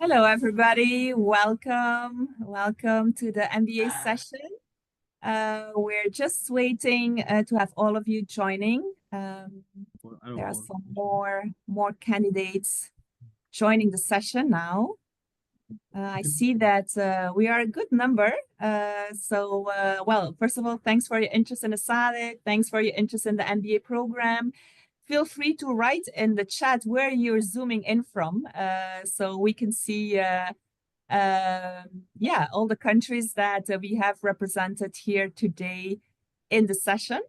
Hello, everybody. Welcome to the MBA session. We're just waiting to have all of you joining. There are some more candidates joining the session now. I see that we are a good number. Well, first of all, thanks for your interest in ESADE. Thanks for your interest in the MBA program. Feel free to write in the chat where you're zooming in from, so we can see all the countries that we have represented here today in the session.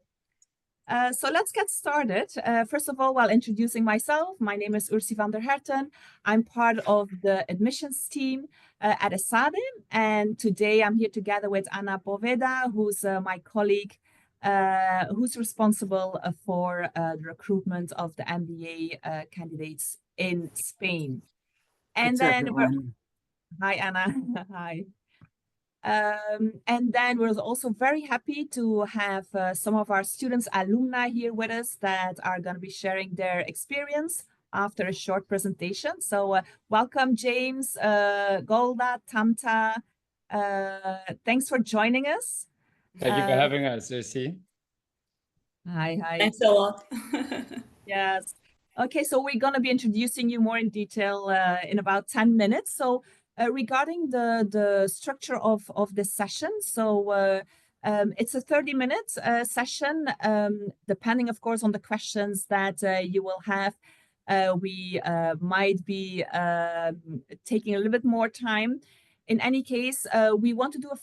So let's get started. First of all, while introducing myself, my name is Ursi van der Herten. I'm part of the admissions team at ESADE, and today I'm here together with Ana Poveda, who's my colleague, who's responsible for the recruitment of the MBA candidates in Spain. And then hi, Anna. Hi. And then we're also very happy to have some of our students, alumni here with us that are going to be sharing their experience after a short presentation. So welcome, James, Golda, Tamta. Thanks for joining us. Thank you for having us, Lucy. Hi. Thanks a lot. Yes. Okay, so we're going to be introducing you more in detail in about 10 minutes. So regarding the structure of this session, so it's a 30-minute session, depending, of course, on the questions that you will have. We might be taking a little bit more time. In any case, we want to do a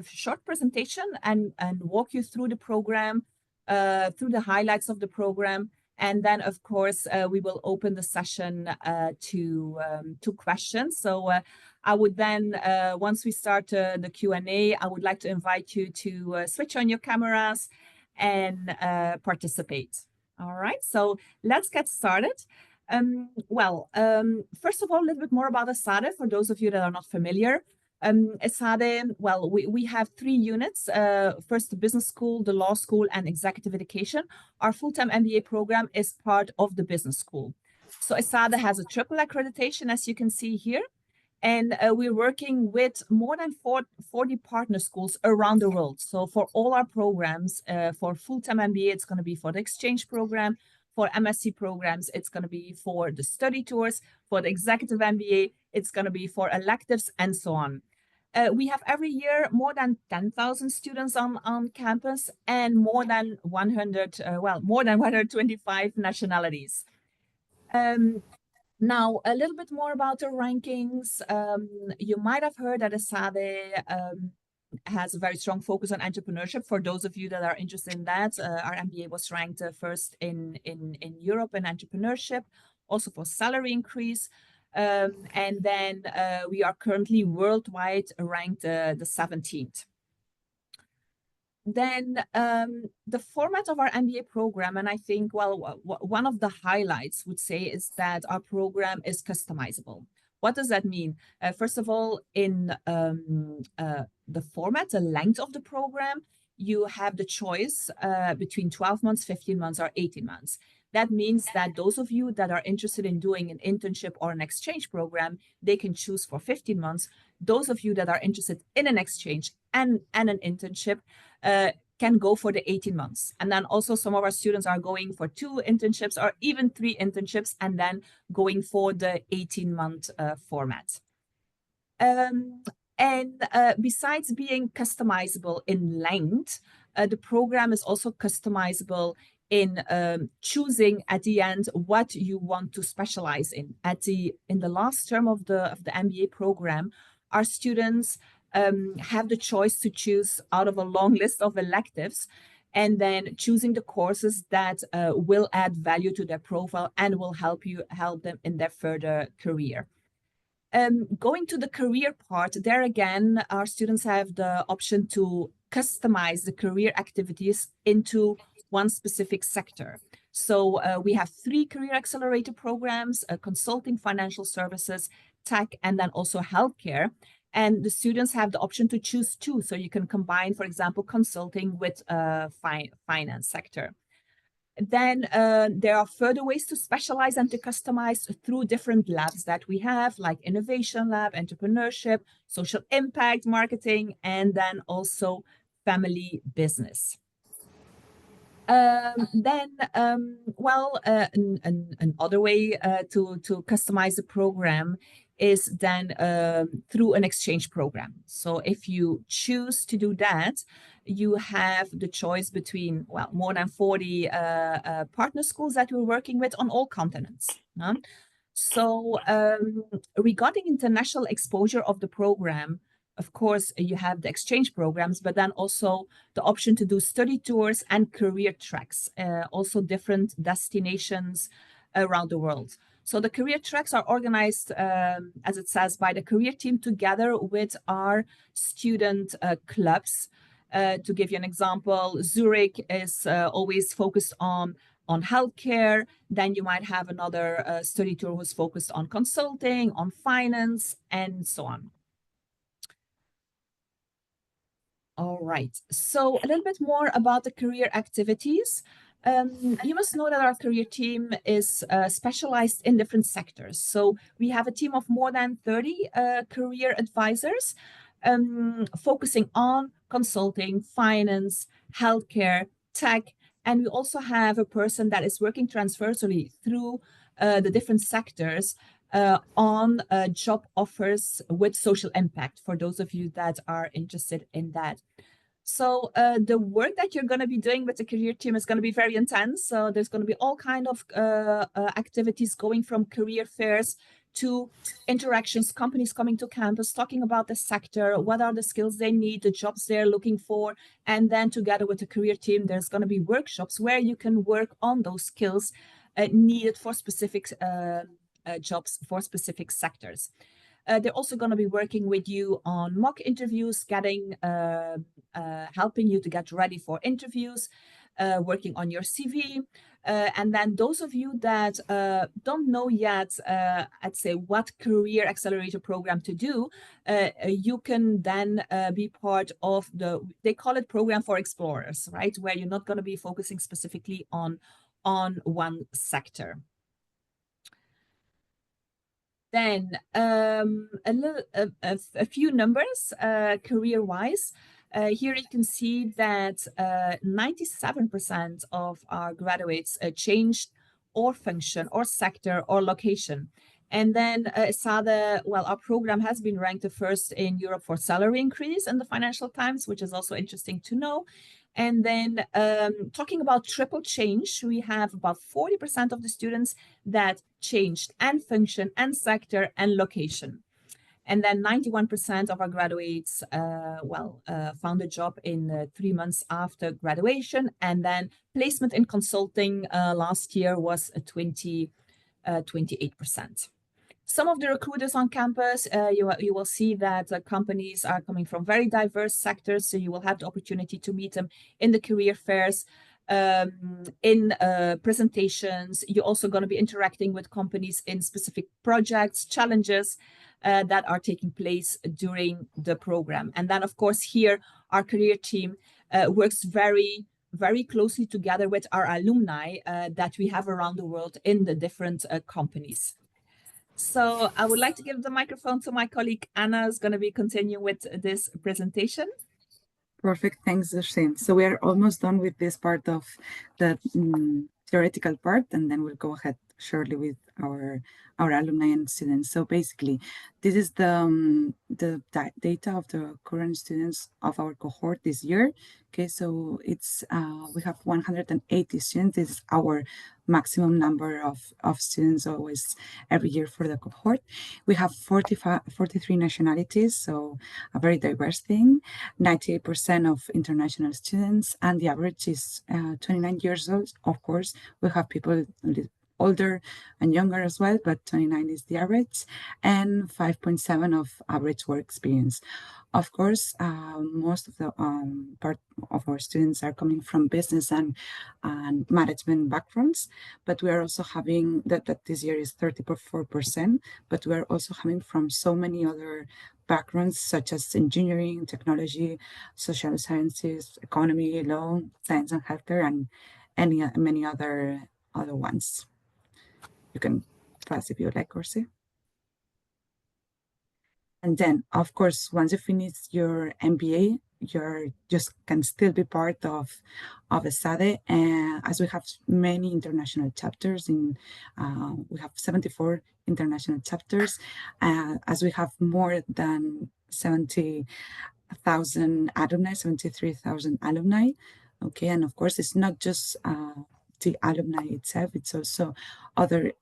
short presentation and walk you through the program, through the highlights of the program. And then, of course, we will open the session to questions. So I would then, once we start the Q&A, I would like to invite you to switch on your cameras and participate. All right, so let's get started. First of all, a little bit more about ESADE for those of you that are not familiar. ESADE, well, we have 3 units. First, the business school, the law school, and executive education. Our full-time MBA program is part of the business school. So ESADE has a triple accreditation, as you can see here. And we're working with more than 40 partner schools around the world. So for all our programs, for full-time MBA, it's going to be for the exchange program. For MSc programs, it's going to be for the study tours. For the executive MBA, it's going to be for electives and so on. We have every year more than 10,000 students on campus and more than 125 nationalities. Now, a little bit more about the rankings. You might have heard that ESADE has a very strong focus on entrepreneurship. For those of you that are interested in that, our MBA was ranked first in Europe in entrepreneurship, also for salary increase. And then we are currently worldwide ranked the 17th. Then the format of our MBA program, and I think, well, one of the highlights would say is that our program is customizable. What does that mean? First of all, in the format, the length of the program, you have the choice between 12 months, 15 months, or 18 months. That means that those of you that are interested in doing an internship or an exchange program, they can choose for 15 months. Those of you that are interested in an exchange and an internship can go for the 18 months. And then also some of our students are going for 2 internships or even 3 internships and then going for the 18-month format. Besides being customizable in length, the program is also customizable in choosing at the end what you want to specialize in. In the last term of the MBA program, our students have the choice to choose out of a long list of electives and then choosing the courses that will add value to their profile and will help them in their further career. Going to the career part, there again, our students have the option to customize the career activities into one specific sector. So we have 3 career accelerator programs, consulting, financial services, tech, and then also healthcare. And the students have the option to choose 2. So you can combine, for example, consulting with finance sector. Then there are further ways to specialize and to customize through different labs that we have, like innovation lab, entrepreneurship, social impact, marketing, and then also family business. Another way to customize the program is then through an exchange program. So if you choose to do that, you have the choice between, well, more than 40 partner schools that we're working with on all continents. So regarding international exposure of the program, of course, you have the exchange programs, but then also the option to do study tours and career tracks, also different destinations around the world. So the career tracks are organized, as it says, by the career team together with our student clubs. To give you an example, Zurich is always focused on healthcare. Then you might have another study tour who's focused on consulting, on finance, and so on. All right, so a little bit more about the career activities. You must know that our career team is specialized in different sectors. So we have a team of more than 30 career advisors focusing on consulting, finance, healthcare, tech, and we also have a person that is working transversally through the different sectors on job offers with social impact, for those of you that are interested in that. So the work that you're going to be doing with the career team is going to be very intense. So there's going to be all kind of activities going from career fairs to interactions, companies coming to campus, talking about the sector, what are the skills they need, the jobs they're looking for. And then together with the career team, there's going to be workshops where you can work on those skills needed for specific jobs for specific sectors. They're also going to be working with you on mock interviews, helping you to get ready for interviews, working on your CV. And then those of you that don't know yet, I'd say, what career accelerator program to do, you can then be part of they call it program for explorers, right? Where you're not going to be focusing specifically on one sector. Then a few numbers career-wise. Here you can see that 97% of our graduates changed or function or sector or location. And then ESADE, well, our program has been ranked the first in Europe for salary increase in the Financial Times, which is also interesting to know. And then talking about triple change, we have about 40% of the students that changed and function and sector and location. And then 91% of our graduates, found a job in 3 months after graduation. And then placement in consulting last year was 28%. Some of the recruiters on campus, you will see that companies are coming from very diverse sectors, so you will have the opportunity to meet them in the career fairs, in presentations. You're also going to be interacting with companies in specific projects, challenges that are taking place during the program. And then, of course, here, our career team works very closely together with our alumni that we have around the world in the different companies. So I would like to give the microphone to my colleague Anna, who's going to be continuing with this presentation. Perfect, thanks, Josine. So we are almost done with this part of the theoretical part, and then we'll go ahead shortly with our alumni and students. So basically, this is the data of the current students of our cohort this year. Okay, so it's we have 180 students. This is our maximum number of students always every year for the cohort. We have 43 nationalities, so a very diverse thing. 98% of international students, and the average is 29 years old. Of course, we have people older and younger as well, but 29 is the average, and 5.7 of average work experience. Of course, most of the part of our students are coming from business and management backgrounds, but we are also having that this year is 34%, but we are also having from so many other backgrounds such as engineering, technology, social sciences, economy, law, science and healthcare, many other ones. You can pass if you like, Corsi. And then, of course, once you finish your MBA, you just can still be part of ESADE, as we have many international chapters. We have 74 international chapters, as we have more than 70,000 alumni, 73,000 alumni. Okay, and of course, it's not just the alumni itself; it's also other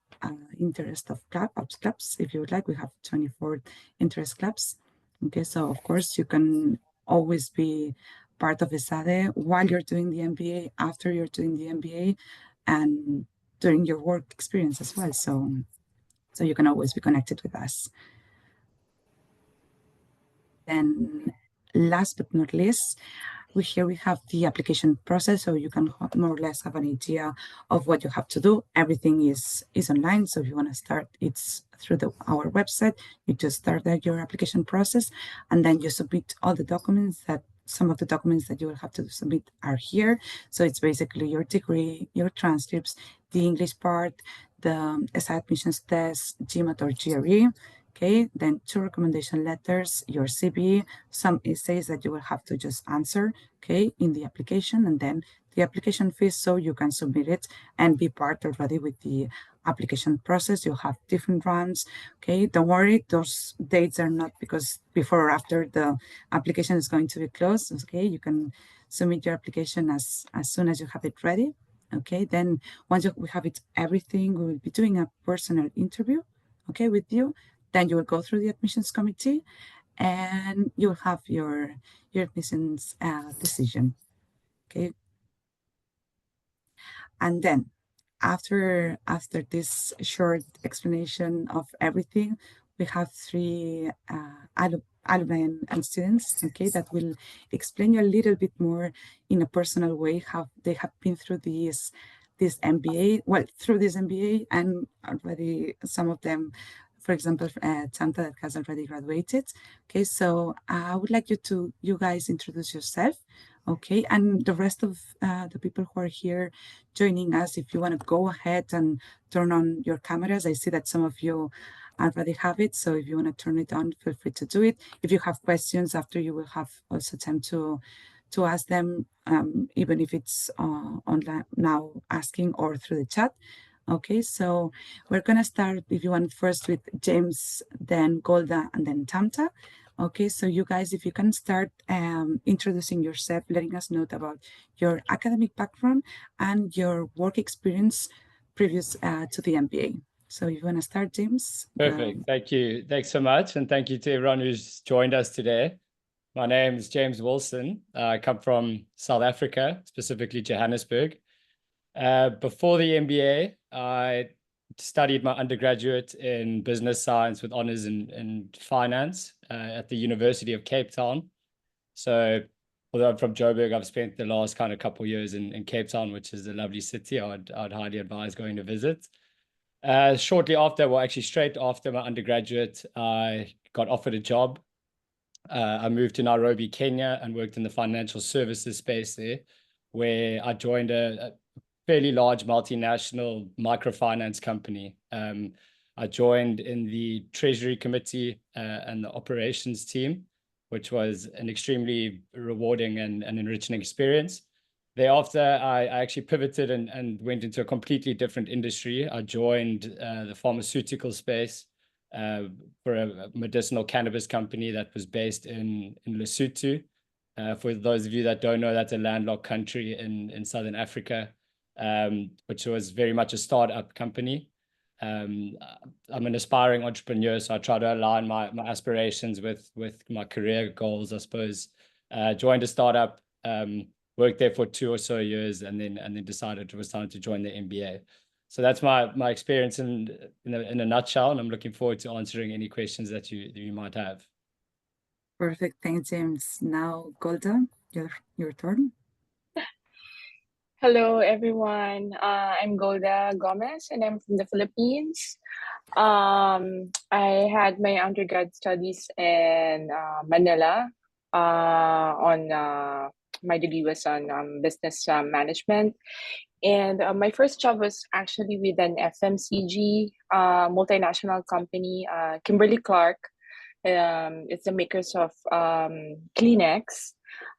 interest of clubs. If you would like, we have 24 interest clubs. Okay, so of course you can always be part of ESADE while you're doing the MBA, after you're doing the MBA, and during your work experience as well. So you can always be connected with us. Then last but not least, here we have the application process, so you can more or less have an idea of what you have to do. Everything is online, so if you want to start, it's through our website. You just start your application process, and then you submit all the documents. Some of the documents that you will have to submit are here. So it's basically your degree, your transcripts, the English part, the ESADE admissions test, GMAT or GRE. Okay, then 2 recommendation letters, your CV, some essays that you will have to just answer, okay, in the application, and then the application fees, so you can submit it and be part already with the application process. You'll have different rounds, okay? Don't worry, those dates are not because before or after the application is going to be closed, okay? You can submit your application as soon as you have it ready, okay? Then once we have it everything, we will be doing a personal interview, okay, with you. Then you will go through the admissions committee and you'll have your admissions decision, okay? And then after this short explanation of everything, we have 3 alumni and students, okay, that will explain you a little bit more in a personal way how they have been through this MBA, through this MBA, and already some of them, for example, Tanta, that has already graduated. Okay, so I would like you guys introduce yourself, okay, and the rest of the people who are here joining us, if you want to go ahead and turn on your cameras. I see that some of you already have it, so if you want to turn it on, feel free to do it. If you have questions after, you will have also time to ask them, even if it's online now asking or through the chat. Okay, so we're gonna start, if you want, first with James, then Golda, and then Tamta. Okay, so you guys, if you can start introducing yourself, letting us know about your academic background and your work experience previous to the MBA. So if you want to start, James. Perfect. Thank you. Thanks so much. And thank you to everyone who's joined us today. My name is James Wilson. I come from South Africa, specifically Johannesburg. Before the MBA, I studied my undergraduate in business science with honors in finance at the University of Cape Town. So although I'm from Joburg, I've spent the last kind of couple of years in Cape Town, which is a lovely city. I'd highly advise going to visit. Shortly after, well, actually straight after my undergraduate, I got offered a job. I moved to Nairobi, Kenya, and worked in the financial services space there, where I joined a fairly large multinational microfinance company. I joined in the treasury committee and the operations team, which was an extremely rewarding and enriching experience. Thereafter, I actually pivoted and went into a completely different industry. I joined the pharmaceutical space for a medicinal cannabis company that was based in Lesotho. For those of you that don't know, that's a landlocked country in Southern Africa, which was very much a startup company. I'm an aspiring entrepreneur, so I try to align my aspirations with my career goals, I suppose. Joined a startup, worked there for 2 or so years, and then decided it was time to join the MBA. So that's my experience in a nutshell, and I'm looking forward to answering any questions that you might have. Perfect, thanks, James. Now, Golda, your turn. Hello, everyone. I'm Golda Gomez, and I'm from the Philippines. I had my undergrad studies in Manila. My degree was on business management, And my first job was actually with an FMCG multinational company, Kimberly-Clark. It's the makers of Kleenex.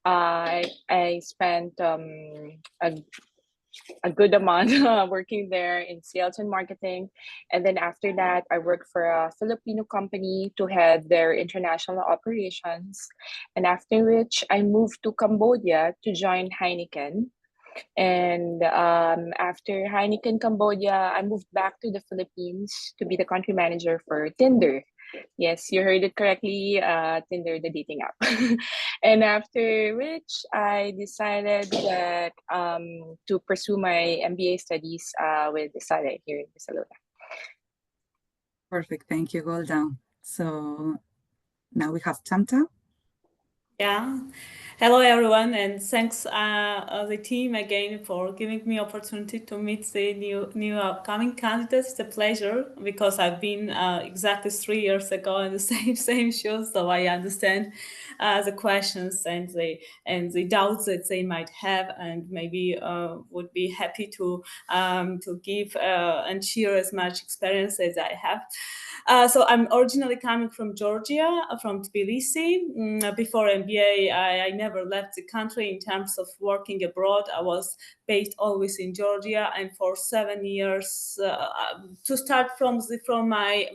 I spent a good amount working there in sales and marketing. And then after that, I worked for a Filipino company to head their international operations. And after which, I moved to Cambodia to join Heineken. And after Heineken Cambodia, I moved back to the Philippines to be the country manager for Tinder. Yes, you heard it correctly, Tinder, the dating app. And after which, I decided that to pursue my MBA studies with ESADE here in Barcelona. Perfect. Thank you, Golda. So now we have Tamta. Yeah. Hello, everyone, and thanks the team again for giving me opportunity to meet the new upcoming candidates. It's a pleasure because I've been exactly 3 years ago in the same shows, so I understand the questions and the doubts that they might have, and maybe would be happy to give and share as much experience as I have. So I'm originally coming from Georgia, from Tbilisi. Before MBA, I never left the country in terms of working abroad. I was based always in Georgia, and for 7 years, to start from my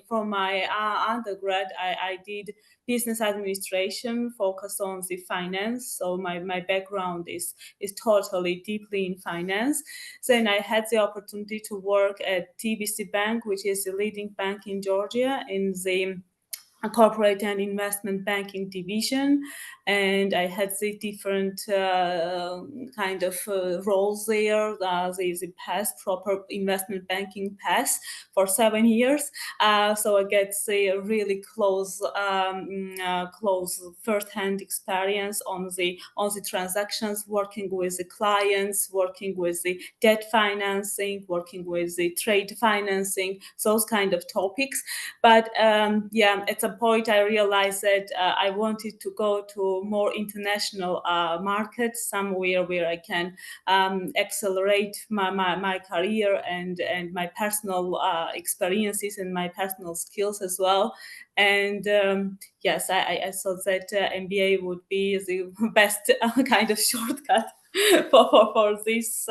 undergrad, I did business administration, focused on the finance. So my background is totally deeply in finance. Then I had the opportunity to work at TBC Bank, which is the leading bank in Georgia, in the corporate and investment banking division, and I had the different kind of roles there. The past proper investment banking path for 7 years, so I get the really close first-hand experience on the transactions, working with the clients, working with the debt financing, working with the trade financing, those kind of topics. But yeah, at some point I realized that I wanted to go to more international markets, somewhere where I can accelerate my career and my personal experiences and my personal skills as well. And yes, I thought that MBA would be the best kind of shortcut for this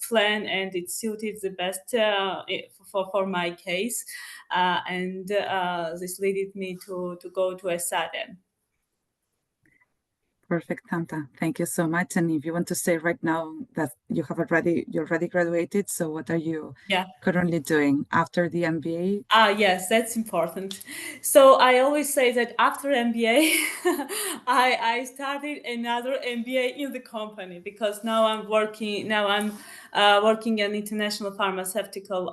plan, and it suited the best for my case. And this led me to go to ESADE. Perfect, Tamta. Thank you so much. And if you want to say right now that you're already graduated, so what are you currently doing after the MBA? Yes, that's important. So I always say that after MBA, I started another MBA in the company, because now I'm working in an international pharmaceutical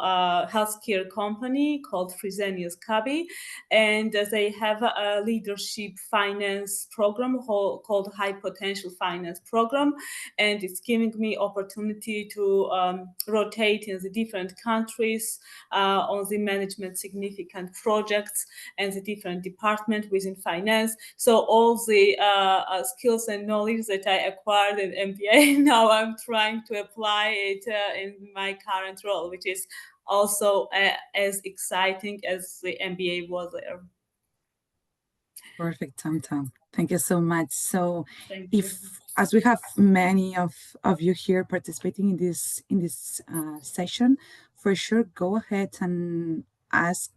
healthcare company called Fresenius Kabi, and they have a leadership finance program called High Potential Finance Program, and it's giving me opportunity to rotate in the different countries on the management significant projects and the different department within finance. So all the skills and knowledge that I acquired in MBA, now I'm trying to apply it in my current role, which is also as exciting as the MBA was there. Perfect, Tamta. Thank you so much. So as we have many of you here participating in this session, for sure, go ahead and ask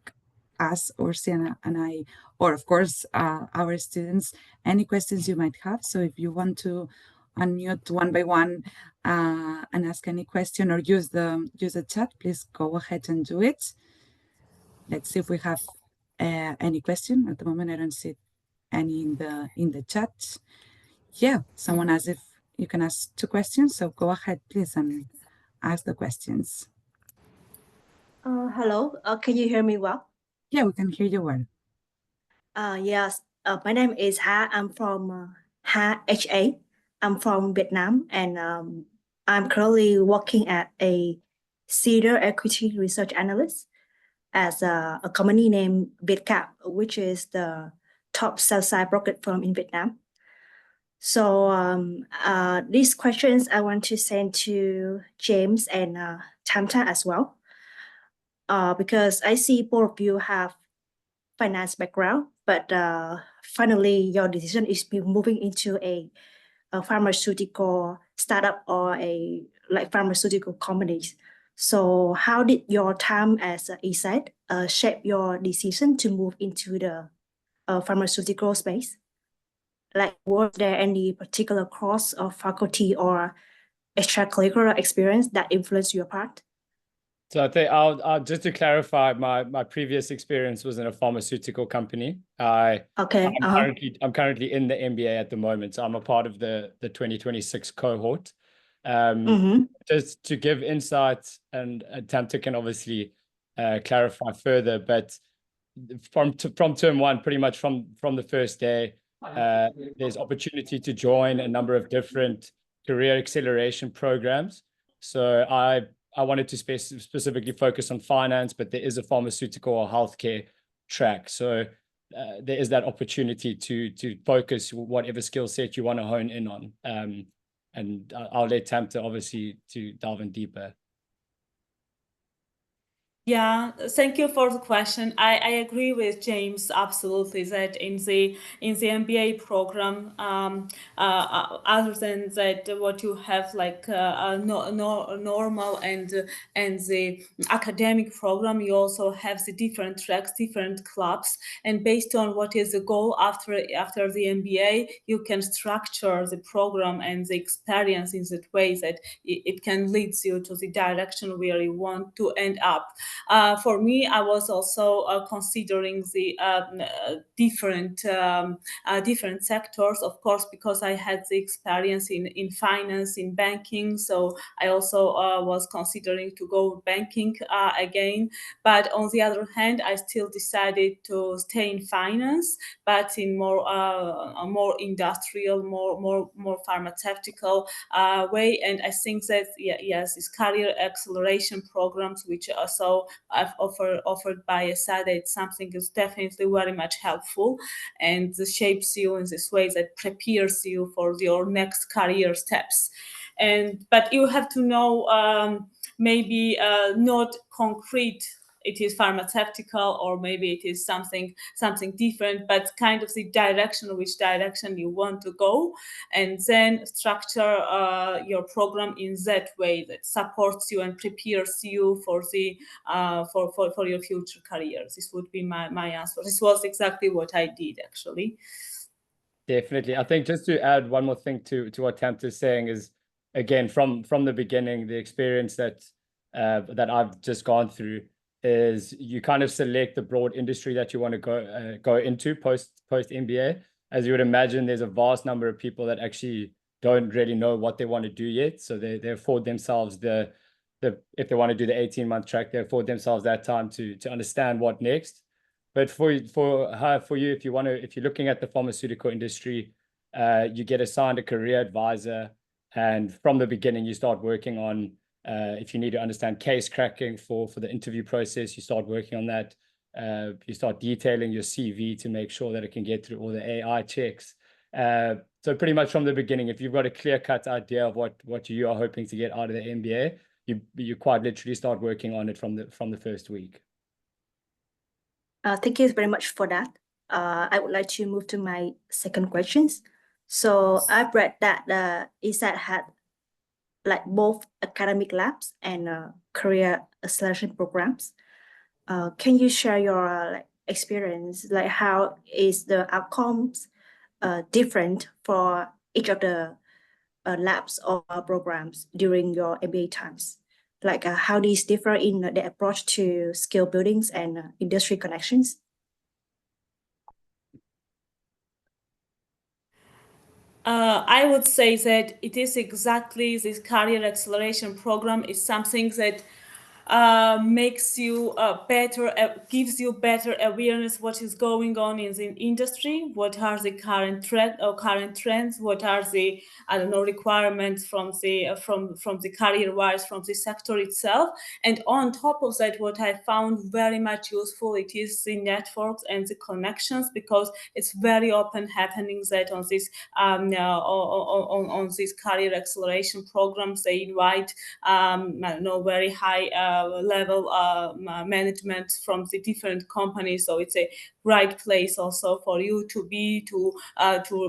us, or Sienna and I, or of course, our students, any questions you might have. So if you want to unmute one by one and ask any question, or use the chat, please go ahead and do it. Let's see if we have any question. At the moment, I don't see any in the chat. Yeah, someone asked if you can ask 2 questions. So go ahead, please, and ask the questions. Hello, can you hear me well? Yeah, we can hear you well. Yes, my name is Ha. I'm from HA. I'm from Vietnam, and I'm currently working at a senior equity research analyst as a company named Vietcap, which is the top sell-side brokerage firm in Vietnam. So these questions I want to send to James and Tamta as well, because I see both of you have finance background, but finally your decision is moving into a pharmaceutical startup or a pharmaceutical companies. So how did your time as ESADE shape your decision to move into the pharmaceutical space? Like, was there any particular course or faculty or extracurricular experience that influenced your path? So I think I'll just to clarify, my previous experience was in a pharmaceutical company. I'm currently in the MBA at the moment, so I'm a part of the 2026 cohort. Just to give insights, and Tamta can obviously clarify further, but from term one, pretty much from the first day, there's opportunity to join a number of different career acceleration programs. So I wanted to specifically focus on finance, but there is a pharmaceutical or healthcare track. So there is that opportunity to focus whatever skill set you want to hone in on. And I'll let Tamta obviously to delve in deeper. Yeah, thank you for the question. I agree with James absolutely that in the MBA program, other than that, what you have like normal and the academic program, you also have the different tracks, different clubs, and based on what is the goal after the MBA, you can structure the program and the experience in that way that it can lead you to the direction where you want to end up. For me, I was also considering the different sectors, of course, because I had the experience in finance, in banking. So I also was considering to go banking again. But on the other hand, I still decided to stay in finance, but in more industrial, more pharmaceutical way. And I think that yes, these career acceleration programs, which also I've offered by ESADE, it's something that's definitely very much helpful and shapes you in this way that prepares you for your next career steps. But you have to know maybe not concrete it is pharmaceutical or maybe it is something different, but kind of the direction, which direction you want to go, and then structure your program in that way that supports you and prepares you for the for your future career. This would be my answer. This was exactly what I did actually. Definitely. I think just to add one more thing to what Tamta is saying is, again, from the beginning, the experience that I've just gone through is you kind of select the broad industry that you want to go into post MBA. As you would imagine, there's a vast number of people that actually don't really know what they want to do yet. So they afford themselves if they want to do the 18-month track, they afford themselves that time to understand what next. But for you, if you're looking at the pharmaceutical industry, you get assigned a career advisor, and from the beginning you start working on. If you need to understand case cracking for the interview process, you start working on that. You start detailing your CV to make sure that it can get through all the AI checks. So pretty much from the beginning, if you've got a clear-cut idea of what you are hoping to get out of the MBA, you quite literally start working on it from the first week. Thank you very much for that. I would like to move to my second questions. So I've read that ESADE had like both academic labs and career acceleration programs. Can you share your experience? Like, how is the outcomes different for each of the labs or programs during your MBA times? Like, how these differ in the approach to skill buildings and industry connections? I would say that it is exactly this career acceleration program is something that makes you gives you better awareness what is going on in the industry, what are the current trends, what are the requirements from the career-wise from the sector itself. And on top of that, what I found very much useful, it is the networks and the connections, because it's very often happening that on this on these career acceleration programs, they invite very high level management from the different companies. So it's a right place also for you to be, to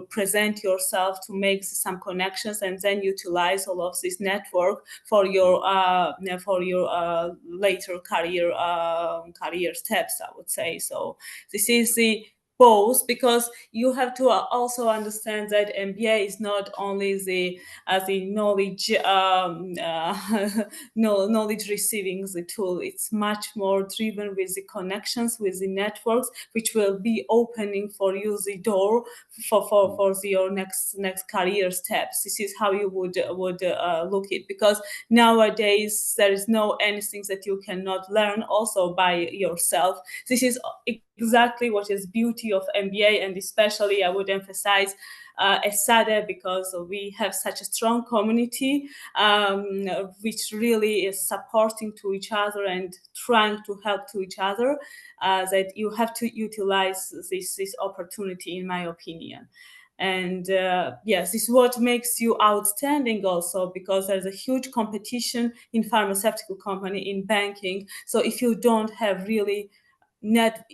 present yourself, to make some connections, and then utilize all of this network for your later career steps, I would say. So this is the both, because you have to also understand that MBA is not only the knowledge knowledge receiving the tool. It's much more driven with the connections, with the networks, which will be opening for you the door for your next career steps. This is how you would look it, because nowadays there is no anything that you cannot learn also by yourself. This is exactly what is beauty of MBA, and especially I would emphasize ESADE, because we have such a strong community which really is supporting to each other and trying to help to each other, that you have to utilize this opportunity, in my opinion. And yes, this is what makes you outstanding also, because there's a huge competition in pharmaceutical company, in banking. So if you don't have really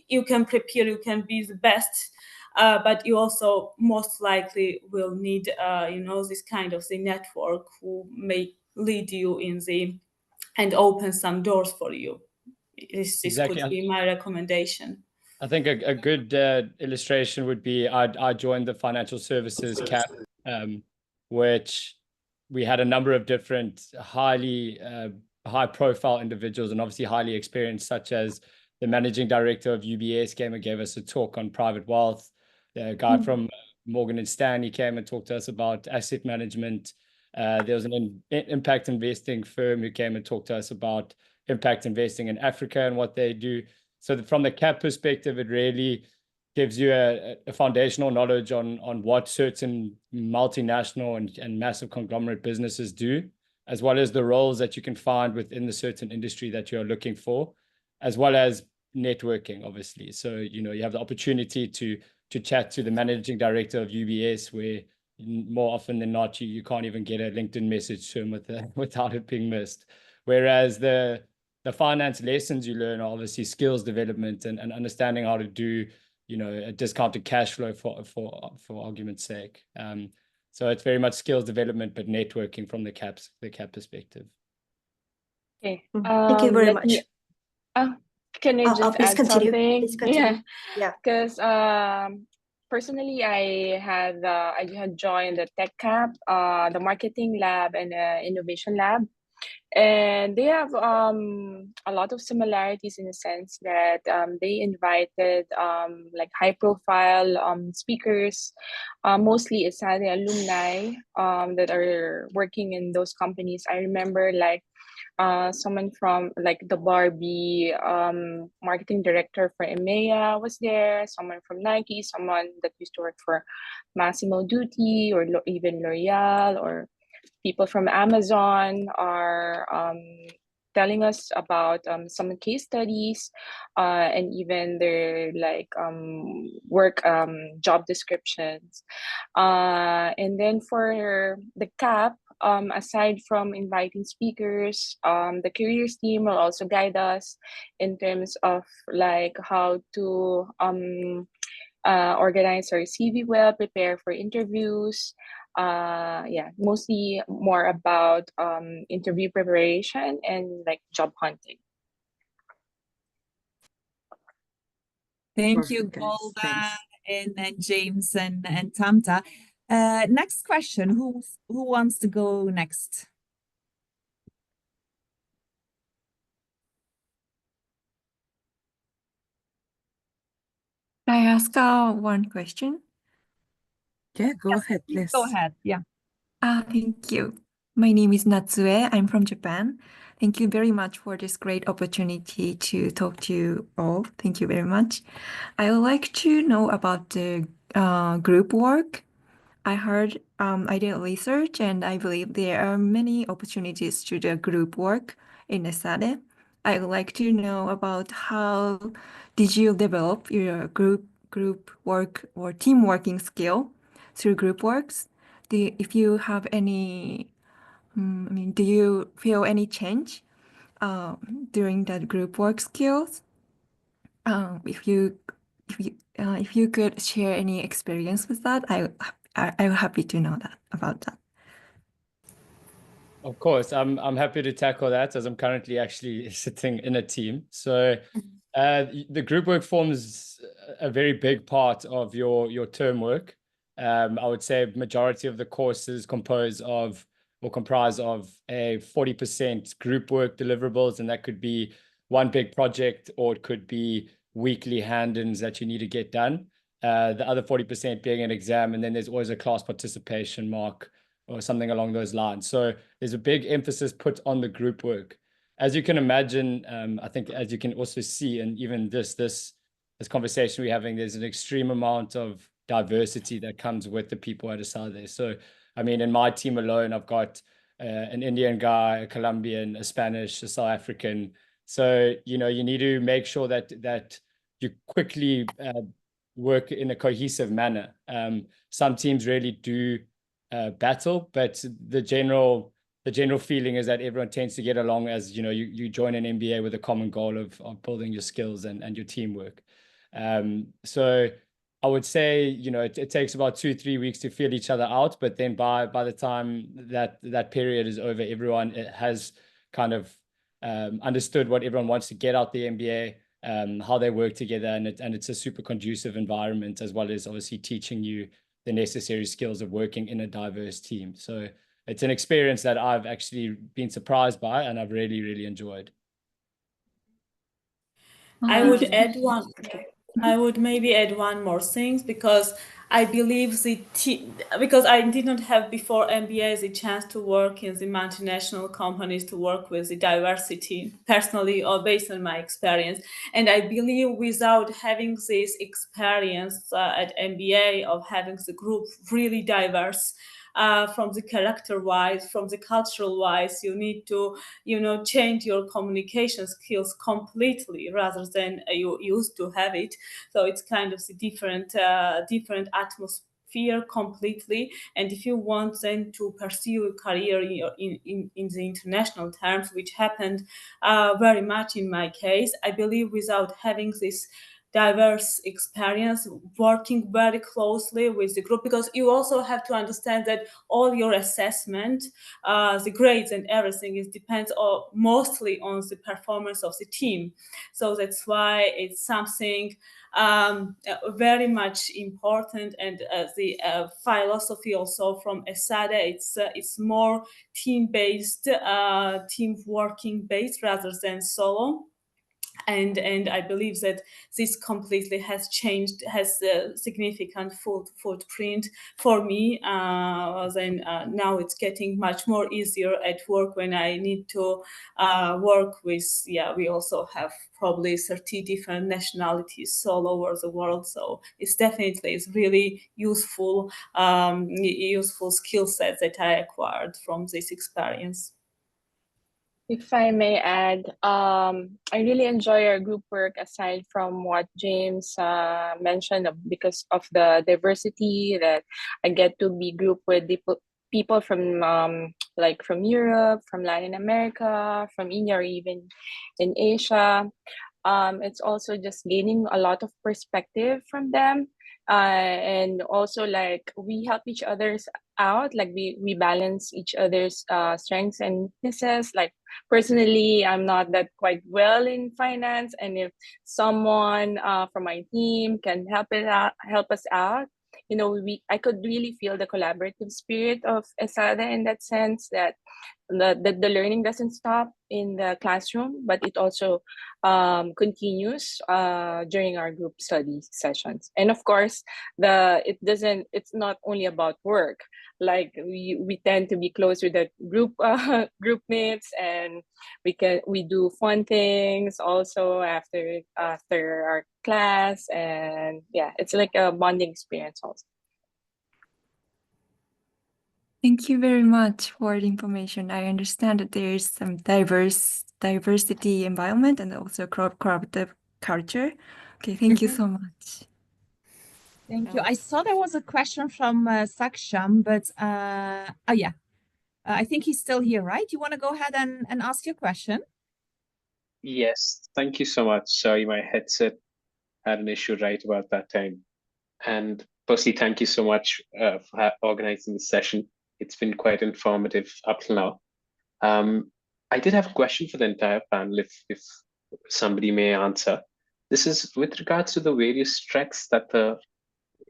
you can prepare, you can be the best, but you also most likely will need this kind of the network who may lead you in and open some doors for you. This Exactly. could be my recommendation. I think a good illustration would be I joined the financial services CAP, which we had a number of different high profile individuals, and obviously highly experienced, such as the managing director of UBS came and gave us a talk on private wealth. The guy from Morgan & Stanley came and talked to us about asset management. There was an impact investing firm who came and talked to us about impact investing in Africa and what they do. So from the CAP perspective, it really gives you a foundational knowledge on what certain multinational and massive conglomerate businesses do, as well as the roles that you can find within the certain industry that you're looking for, as well as networking, obviously. So, you have the opportunity to chat to the managing director of UBS, where more often than not, you can't even get a LinkedIn message to him without it being missed. Whereas the finance lessons you learn are obviously skills development and understanding how to do, a discounted cash flow for argument's sake. So it's very much skills development, but networking from the CAP perspective. Okay. Thank you very much. Can I just please add continue. something? Please continue. Yeah. Because personally, I had joined the Tech Cap, the marketing lab, and the innovation lab, and they have a lot of similarities in the sense that they invited like high profile speakers, mostly ESADE alumni that are working in those companies. I remember like someone from like the Barbie marketing director for EMEA was there, someone from Nike, someone that used to work for Massimo Dutti or even L'Oreal, or people from Amazon are telling us about some case studies and even their like work job descriptions. And then for the CAP, aside from inviting speakers, the careers team will also guide us in terms of like how to organize our CV well, prepare for interviews. Mostly more about interview preparation and like job hunting. Thank you, Golda and James and Tamta. Next question, who wants to go next? Can I ask one question? Yeah, go ahead, please. Go ahead, yeah. Thank you. My name is Natsue. I'm from Japan. Thank you very much for this great opportunity to talk to you all. Thank you very much. I would like to know about the group work. I heard I did research, and I believe there are many opportunities to the group work in ESADE. I would like to know about how did you develop your group work or team working skill through group works? If you have any, do you feel any change during that group work skills? If you could share any experience with that, I'm happy to know about that. Of course, I'm happy to tackle that, as I'm currently actually sitting in a team. So the group work forms a very big part of your term work. I would say majority of the courses comprise of a 40% group work deliverables, and that could be one big project, or it could be weekly hand-ins that you need to get done. The other 40% being an exam, and then there's always a class participation mark or something along those lines. So there's a big emphasis put on the group work. As you can imagine, I think as you can also see, and even this conversation we're having, there's an extreme amount of diversity that comes with the people at ESADE. So, I mean, in my team alone, I've got an Indian guy, a Colombian, a Spanish, a South African. So, you know, you need to make sure that you quickly work in a cohesive manner. Some teams really do battle, but the general feeling is that everyone tends to get along, as you know, you join an MBA with a common goal of building your skills and your teamwork. So I would say, you know, it takes about 2-3 weeks to feel each other out, but then by the time that period is over, everyone has kind of understood what everyone wants to get out the MBA, how they work together, and it's a super conducive environment, as well as obviously teaching you the necessary skills of working in a diverse team. So it's an experience that I've actually been surprised by, and I've really, really enjoyed. I would add one. I would maybe add one more thing, because I believe because I did not have before MBA the chance to work in the multinational companies, to work with the diversity personally or based on my experience. And I believe without having this experience at MBA of having the group really diverse, from the character wise, from the cultural wise, you need to, you know, change your communication skills completely rather than you used to have it. So it's kind of the different atmosphere completely. And if you want then to pursue a career in the international terms, which happened very much in my case, I believe without having this diverse experience, working very closely with the group, because you also have to understand that all your assessment, the grades and everything, depends mostly on the performance of the team. So that's why it's something very much important. And the philosophy also from ESADE, it's more team-based, team working based rather than solo. And I believe that this completely has changed, has a significant footprint for me. Then now it's getting much more easier at work when I need to work with, we also have probably 30 different nationalities all over the world. So it's really useful, useful skill set that I acquired from this experience. If I may add, I really enjoy our group work, aside from what James mentioned, because of the diversity that I get to be grouped with people from like from Europe, from Latin America, from India, or even in Asia. It's also just gaining a lot of perspective from them. And also, like, we help each other's out, like we balance each other's strengths and weaknesses. Like, personally, I'm not that quite well in finance, and if someone from my team can help us out, you know, I could really feel the collaborative spirit of ESADE, in that sense that the learning doesn't stop. in the classroom, but it also continues during our group study sessions. And of course, it's not only about work. Like we tend to be close with the group mates, and we do fun things also after our class, and yeah, it's like a bonding experience also. Thank you very much for the information. I understand that there is some diversity environment and also cooperative culture. Okay, thank you so much. Thank you. I saw there was a question from Saksham, but oh yeah, I think he's still here, right? You want to go ahead and ask your question? Yes, thank you so much. Sorry, my headset had an issue right about that time. And firstly, thank you so much for organizing this session. It's been quite informative up till now. I did have a question for the entire panel, if somebody may answer. This is with regards to the various tracks that the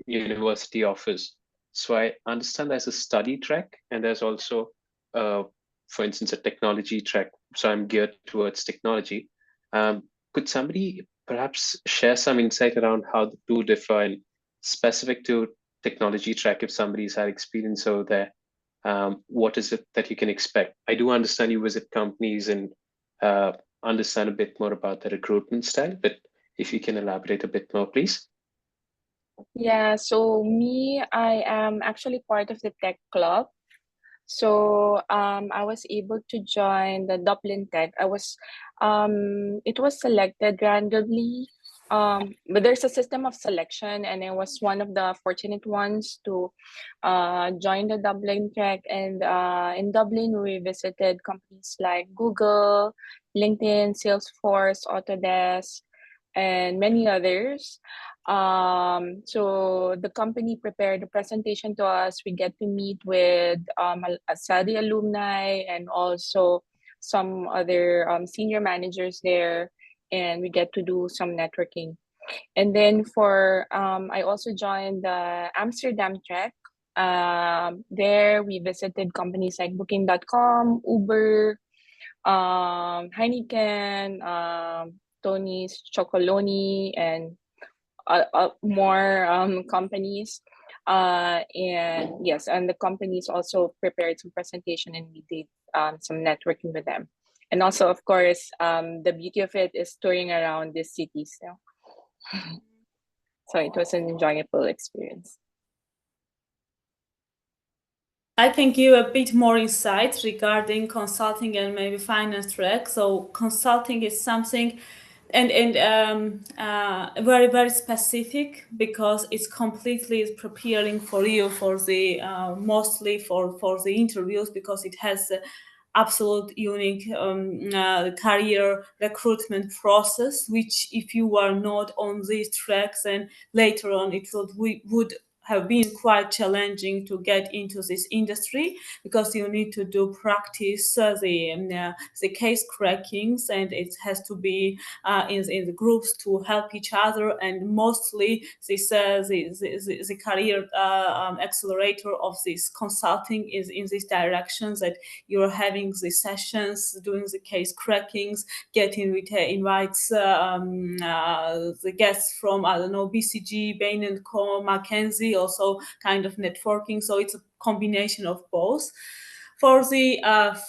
university offers. So I understand there's a study track, and there's also, for instance, a technology track. So I'm geared towards technology. Could somebody perhaps share some insight around how the two differ, and specific to technology track, if somebody's had experience over there, what is it that you can expect? I do understand you visit companies and understand a bit more about the recruitment style, but if you can elaborate a bit more, please. Yeah, so I am actually part of the tech club. So I was able to join the Dublin Tech. It was selected randomly, but there's a system of selection, and I was one of the fortunate ones to join the Dublin Tech. And in Dublin, we visited companies like Google, LinkedIn, Salesforce, Autodesk, and many others. So the company prepared a presentation to us. We get to meet with ESADE alumni and also some other senior managers there, and we get to do some networking. And then I also joined the Amsterdam Trek. There we visited companies like Booking.com, Uber, Heineken, Tony's Chocoloni, and more companies. And yes, and the companies also prepared some presentation, and we did some networking with them. And also, of course, the beauty of it is touring around these cities. So it was an enjoyable experience. I can give a bit more insight regarding consulting and maybe finance track. So consulting is something and very, very specific, because it's completely preparing for you for the mostly for the interviews, because it has absolute unique career recruitment process, which if you are not on these tracks, and later on it would have been quite challenging to get into this industry, because you need to do practice the case crackings, and it has to be in the groups to help each other. And mostly this the career accelerator of this consulting is in this direction, that you're having the sessions, doing the case crackings, getting invites the guests from, I don't know, BCG, Bain & Co, McKinsey, also kind of networking. So it's a combination of both. For the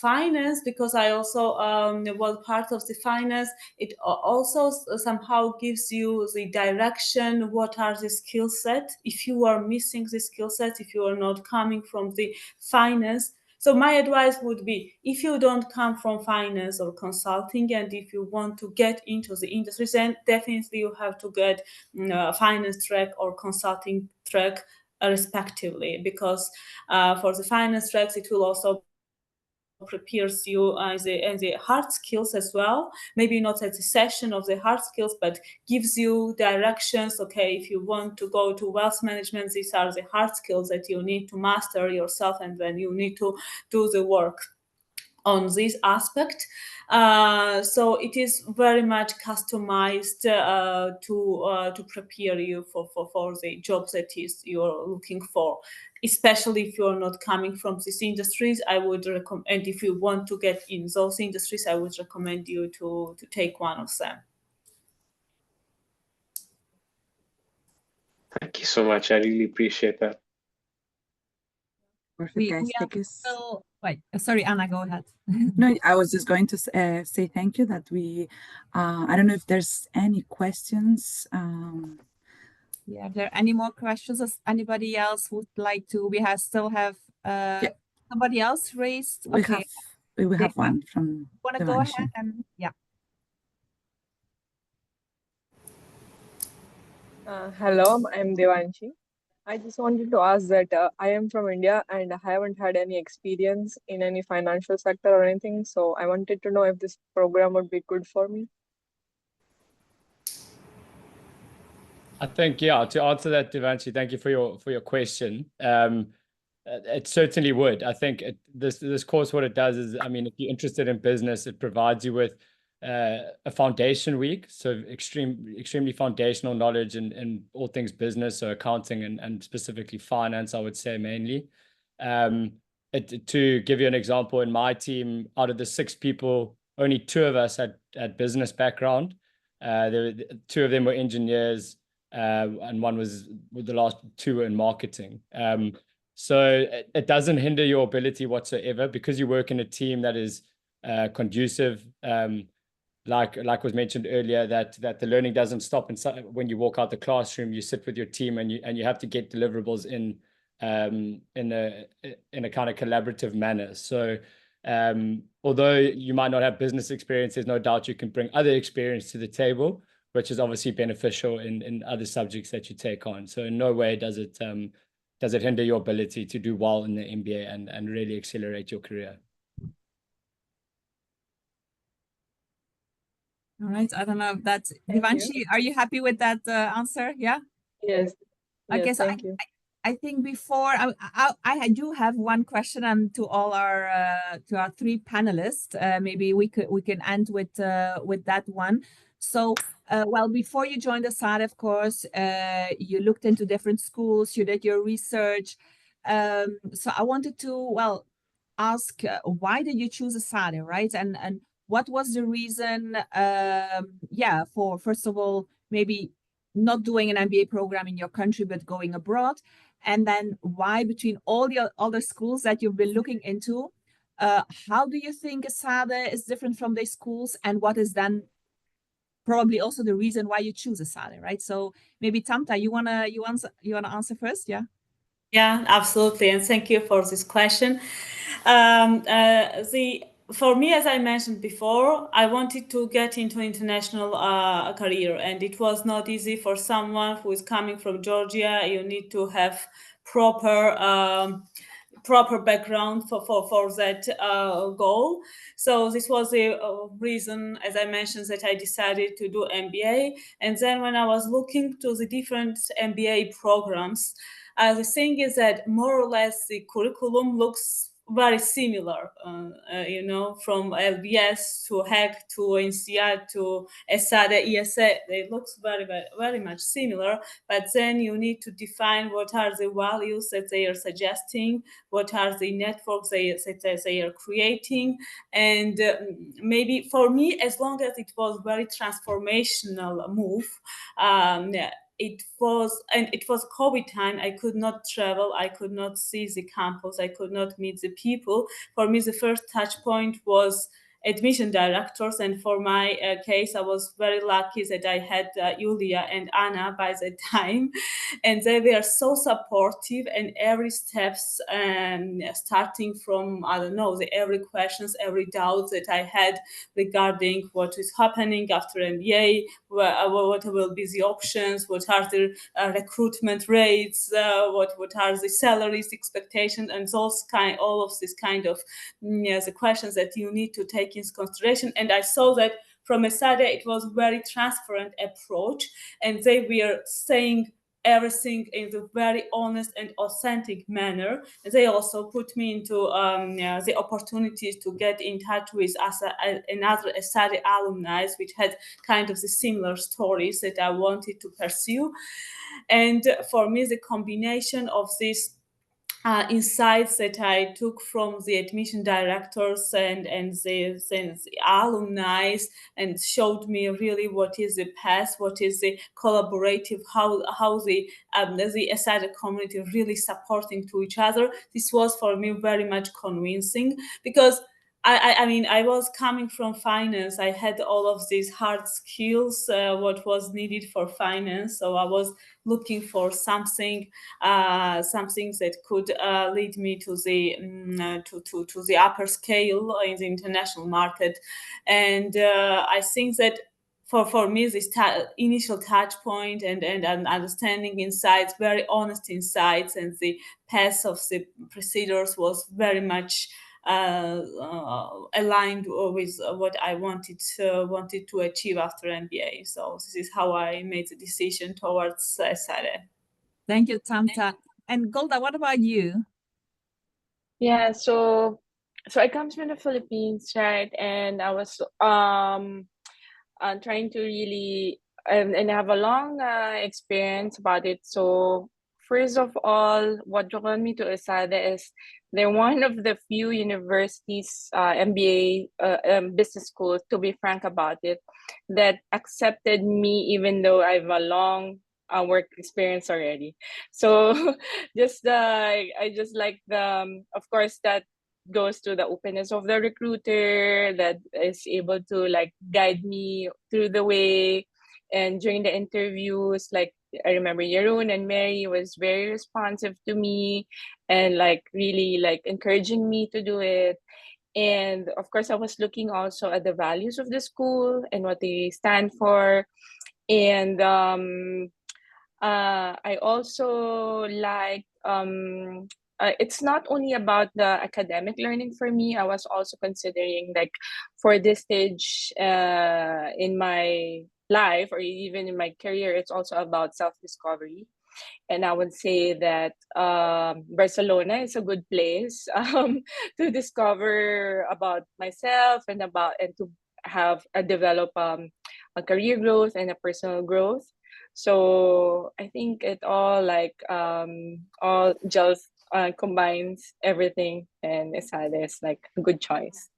finance, because I also was part of the finance, it also somehow gives you the direction, what are the skill set, if you are missing the skill set, if you are not coming from the finance. So my advice would be, if you don't come from finance or consulting, and if you want to get into the industry, then definitely you have to get finance track or consulting track respectively, because for the finance tracks, it will also prepares you as the hard skills as well. Maybe not at the session of the hard skills, but gives you directions. Okay, if you want to go to wealth management, these are the hard skills that you need to master yourself, and then you need to do the work. on this aspect. So it is very much customized to prepare you for the jobs that is you're looking for, especially if you're not coming from these industries. I would recommend, and if you want to get in those industries, I would recommend you to take one of them. Thank you so much. I really appreciate that. Perfect, guys. Thank you. Wait, sorry, Anna, go ahead. No, I was just going to say thank you that we, I don't know if there's any questions. Yeah, if there are any more questions, does anybody else would like to, we still have somebody else raised? Okay. We have one from Want to go ahead and, yeah. Hello, I'm Devanshi. I just wanted to ask that I am from India and I haven't had any experience in any financial sector or anything. So I wanted to know if this program would be good for me. I think, yeah, to answer that, Devanshi, thank you for your question. It certainly would. I think this course, what it does is, I mean, if you're interested in business, it provides you with a foundation week, so extremely foundational knowledge in all things business, so accounting and specifically finance, I would say mainly. To give you an example, in my team, out of the 6 people, only 2 of us had business background. 2 of them were engineers, and one was with the last 2 in marketing. So it doesn't hinder your ability whatsoever, because you work in a team that is conducive. Like was mentioned earlier, that the learning doesn't stop when you walk out the classroom. You sit with your team and you have to get deliverables in a kind of collaborative manner. So although you might not have business experience, there's no doubt you can bring other experience to the table, which is obviously beneficial in other subjects that you take on. So in no way does it hinder your ability to do well in the MBA and really accelerate your career. All right. I don't know if that's Devanshi. Are you happy with that answer? Yeah. Yes. Okay. So Thank you. I think before I do have one question, and to all our 3 panelists, maybe we can end with that one. So well, before you joined ESADE, of course, you looked into different schools, you did your research. So I wanted to ask, why did you choose ESADE, right? And what was the reason? For first of all, maybe not doing an MBA program in your country but going abroad. And then why, between all the other schools that you've been looking into, how do you think ESADE is different from these schools, and what is then probably also the reason why you choose ESADE, right? So maybe Tamta, you wanna answer first, yeah? Yeah, absolutely, and thank you for this question. For me, as I mentioned before, I wanted to get into international career, and it was not easy for someone who is coming from Georgia. You need to have proper background for that goal. So this was the reason, as I mentioned, that I decided to do MBA. And then when I was looking to the different MBA programs, the thing is that more or less the curriculum looks very similar, from LBS to HEC to INSEAD to ESADE, ESA. It looks very, very, very much similar, but then you need to define what are the values that they are suggesting, what are the networks they are creating. And maybe for me, as long as it was very transformational move, it was COVID time. I could not travel. I could not see the campus. I could not meet the people. For me, the first touch point was admission directors, and for my case, I was very lucky that I had Julia and Anna by the time, and they were so supportive. And every steps, starting from every questions, every doubt that I had regarding what is happening after MBA, what will be the options, what are the recruitment rates, what are the salaries expectations, and all of this kind of the questions that you need to take into consideration. And I saw that from ESADE it was very transparent approach, and they were saying everything in a very honest and authentic manner. They also put me into the opportunities to get in touch with another ESADE alumni, which had kind of the similar stories that I wanted to pursue. And for me, the combination of these insights that I took from the admission directors and the alumni, and showed me really what is the path, what is the collaborative, how the ESADE community really supporting to each other. This was for me very much convincing, because I mean, I was coming from finance. I had all of these hard skills, what was needed for finance. So I was looking for something that could lead me to the upper scale in the international market. And I think that for me, this initial touch point and understanding insights, very honest insights, and the path of the procedures was very much aligned with what I wanted to achieve after MBA. So this is how I made the decision towards ESADE. Thank you, Tamta. And Golda, what about you? Yeah, so I come from the Philippines, right? And I was trying to really and have a long experience about it. So first of all, what drawn me to ESADE is they're one of the few universities, MBA business schools, to be frank about it, that accepted me even though I have a long work experience already. So I just like of course, that goes to the openness of the recruiter that is able to like guide me through the way. And during the interviews, like I remember Jeroen and Mary was very responsive to me and like really like encouraging me to do it. And of course, I was looking also at the values of the school and what they stand for. And I also like it's not only about the academic learning for me. I was also considering like for this stage in my life or even in my career, it's also about self-discovery. And I would say that Barcelona is a good place to discover about myself and to have develop a career growth and a personal growth. So I think it all like all just combines everything, and ESADE is like a good choice.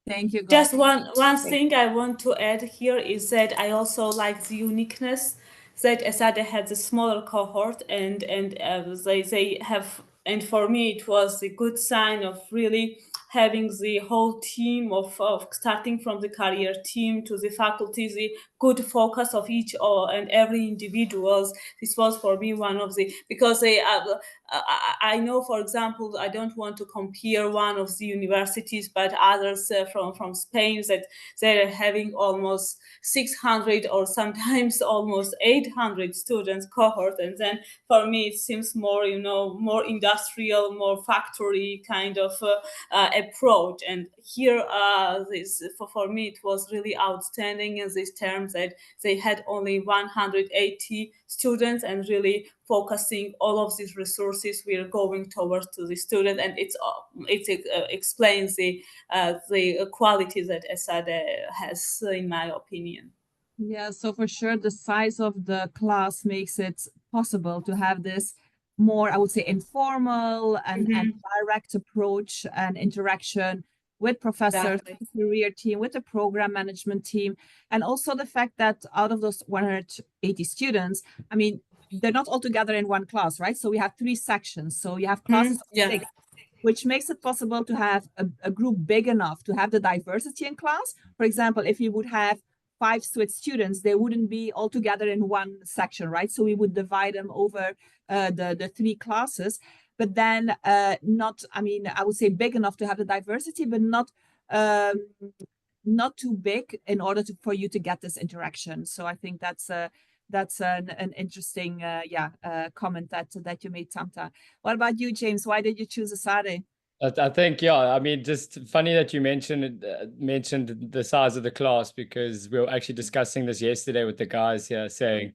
Thank you, Golda. Just one thing I want to add here is that I also like the uniqueness that ESADE had a smaller cohort, and they have, and for me it was a good sign of really having the whole team of starting from the career team to the faculty, the good focus of each and every individuals. This was for me one of the, because they I know, for example, I don't want to compare one of the universities, but others from Spain, that they're having almost 600 or sometimes almost 800 students cohort. And then for me, it seems more, more industrial, more factory kind of approach. And here, for me, it was really outstanding in these terms that they had only 180 students and really focusing all of these resources we are going towards to the student, and it explains the quality that ESADE has, in my opinion. Yeah, so for sure, the size of the class makes it possible to have this more, I would say, informal and direct approach and interaction with professors, with the career team, with the program management team, and also the fact that out of those 180 students, I mean, they're not all together in one class, right? So we have 3 sections. So you have classes of 6, which makes it possible to have a group big enough to have the diversity in class. For example, if you would have 5 Swiss students, they wouldn't be all together in one section, right? So we would divide them over the 3 classes, but then not, I mean, I would say big enough to have the diversity, but not too big in order for you to get this interaction. So I think that's an interesting comment that you made, Tamta. What about you, James? Why did you choose ESADE? I think, I mean, just funny that you mentioned the size of the class, because we were actually discussing this yesterday with the guys here, saying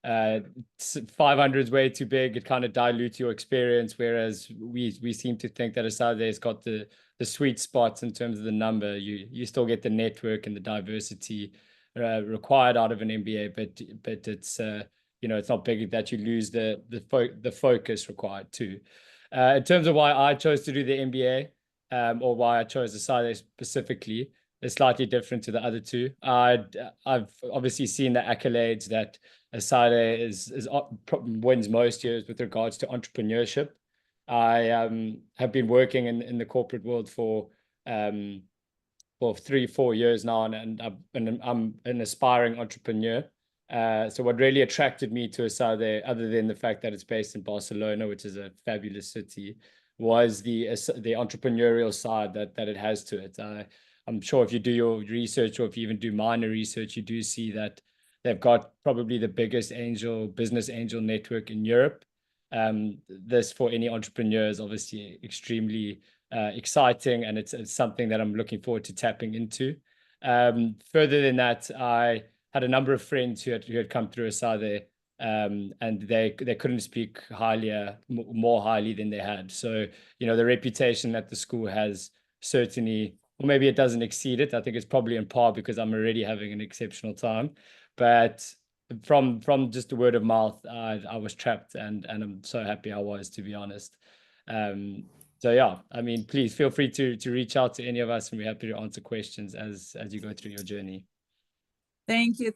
500 is way too big. It kind of dilutes your experience, whereas we seem to think that ESADE has got the sweet spots in terms of the number. You still get the network and the diversity required out of an MBA, but it's it's not big that you lose the focus required too. In terms of why I chose to do the MBA, or why I chose ESADE specifically, is slightly different to the other two. I've obviously seen the accolades that ESADE wins most years with regards to entrepreneurship. I have been working in the corporate world for 3-4 years now, and I'm an aspiring entrepreneur. So what really attracted me to ESADE, other than the fact that it's based in Barcelona, which is a fabulous city, was the entrepreneurial side that it has to it. I'm sure if you do your research, or if you even do minor research, you do see that they've got probably the biggest business angel network in Europe. This, for any entrepreneur, is obviously extremely exciting, and it's something that I'm looking forward to tapping into. Further than that, I had a number of friends who had come through ESADE, and they couldn't speak more highly than they had. So, the reputation that the school has certainly, or maybe it doesn't exceed it. I think it's probably on par, because I'm already having an exceptional time. But from just the word of mouth, I was trapped, and I'm so happy I was, to be honest. So yeah, I mean, please feel free to reach out to any of us, and we're happy to answer questions as you go through your journey. Thank you.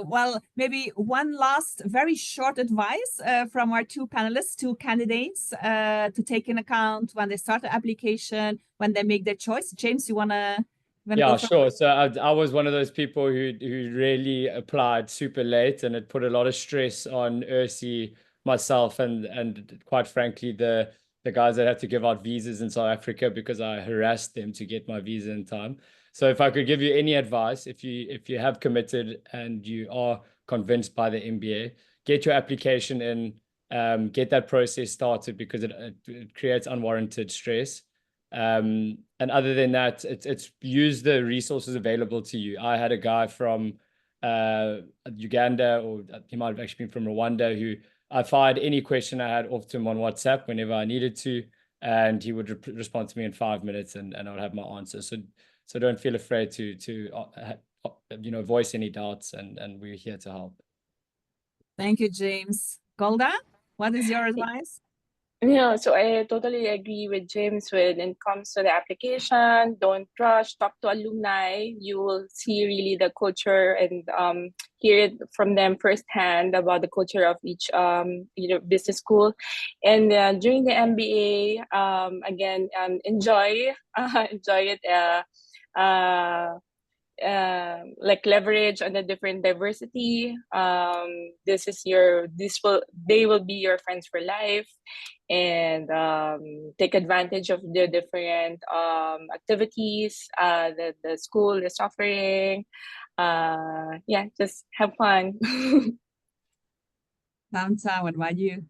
Well, maybe one last very short advice from our two panelists, two candidates, to take in account when they start the application, when they make their choice. James, you wanna yeah, sure. So I was one of those people who really applied super late, and it put a lot of stress on Ursi, myself, and quite frankly the guys that had to give out visas in South Africa, because I harassed them to get my visa in time. So if I could give you any advice, if you have committed and you are convinced by the MBA, get your application in, get that process started, because it creates unwarranted stress. And other than that, it's use the resources available to you. I had a guy from Uganda, or he might have actually been from Rwanda, who I fired any question I had off to him on WhatsApp whenever I needed to, and he would respond to me in 5 minutes, and I would have my answer. So don't feel afraid to voice any doubts, and we're here to help. Thank you, James. Golda, what is your advice? Yeah, so I totally agree with James when it comes to the application. Don't rush, talk to alumni. You will see really the culture, and hear it from them firsthand about the culture of each business school. And during the MBA, again, enjoy it. Like leverage on the different diversity. They will be your friends for life, and take advantage of the different activities that the school is offering. Just have fun. Samsa, what about you?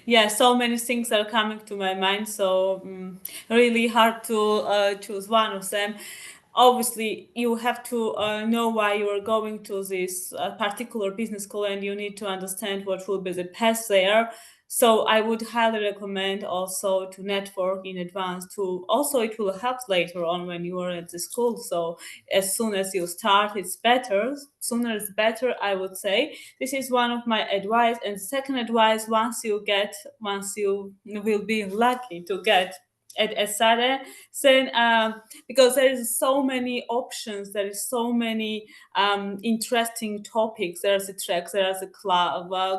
Yeah, so many things are coming to my mind, so really hard to choose one of them. Obviously, you have to know why you are going to this particular business school, and you need to understand what will be the path there. So I would highly recommend also to network in advance. Also, it will help later on when you are at the school. So as soon as you start, it's better. Sooner is better, I would say. This is one of my advice. And second advice, once you will be lucky to get at ESADE, then because there is so many options, there is so many interesting topics. There's the tracks, there are the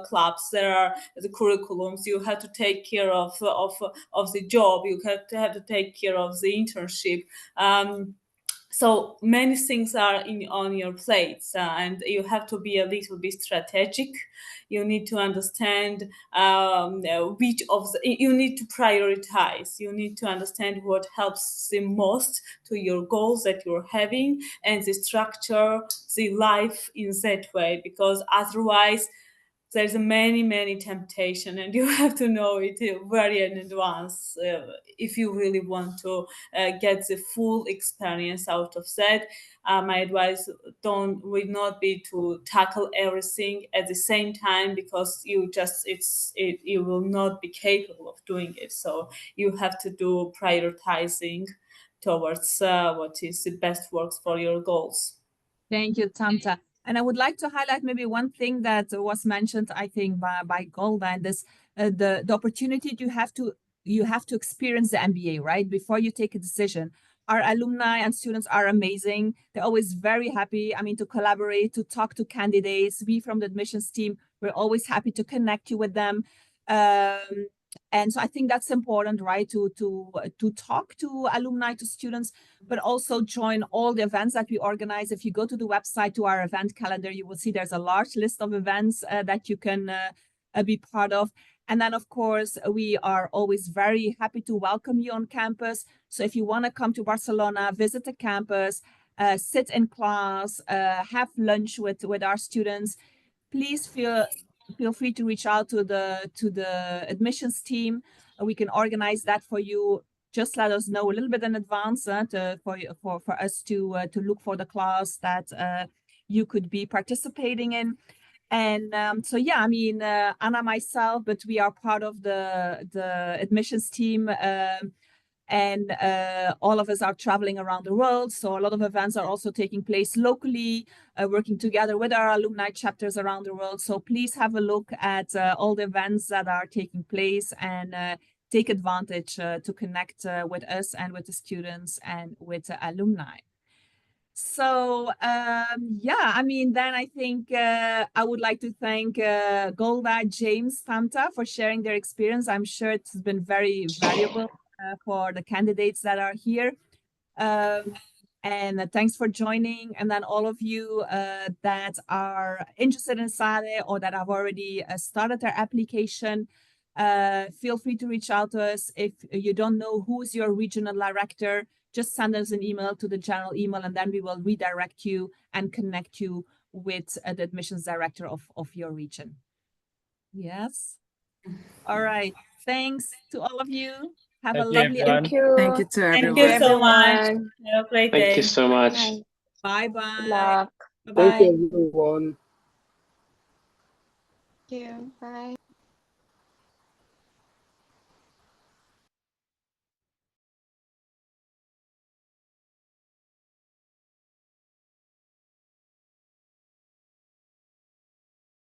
clubs, there are the curriculums. You have to take care of the job. You have to take care of the internship. So many things are on your plates, and you have to be a little bit strategic. You need to understand which of you need to prioritize. You need to understand what helps the most to your goals that you're having, and the structure the life in that way, because otherwise there's many temptation, and you have to know it very in advance if you really want to get the full experience out of that. My advice would not be to tackle everything at the same time, because you will not be capable of doing it. So you have to do prioritizing towards what is the best works for your goals. Thank you, Tamta. And I would like to highlight maybe one thing that was mentioned, I think, by Golda, and this the opportunity you have to experience the MBA, right, before you take a decision. Our alumni and students are amazing. They're always very happy, I mean, to collaborate, to talk to candidates. We from the admissions team, we're always happy to connect you with them. And so I think that's important, right, to talk to alumni, to students, but also join all the events that we organize. If you go to the website, to our event calendar, you will see there's a large list of events that you can be part of. And then, of course, we are always very happy to welcome you on campus. So if you want to come to Barcelona, visit the campus, sit in class, have lunch with our students, please feel free to reach out to the admissions team. We can organize that for you. Just let us know a little bit in advance for us to look for the class that you could be participating in. And so yeah, I mean, Anna, myself, but we are part of the admissions team. And all of us are traveling around the world. So a lot of events are also taking place locally, working together with our alumni chapters around the world. So please have a look at all the events that are taking place, and take advantage to connect with us and with the students and with the alumni. So yeah, I mean, then I think I would like to thank Golda, James, Tamta for sharing their experience. I'm sure it's been very valuable for the candidates that are here. And thanks for joining. And then all of you that are interested in ESADE or that have already started their application, feel free to reach out to us. If you don't know who's your regional director, just send us an email to the general email, and then we will redirect you and connect you with the admissions director of your region. Yes. All right. Thanks to all of you. Have a lovely everyone. Thank you. Thank you to everyone. Thank you so much. everyone. Have a great day. Thank you so much. Bye-bye. Good luck. Bye-bye. Thank you, everyone. Thank you. Bye.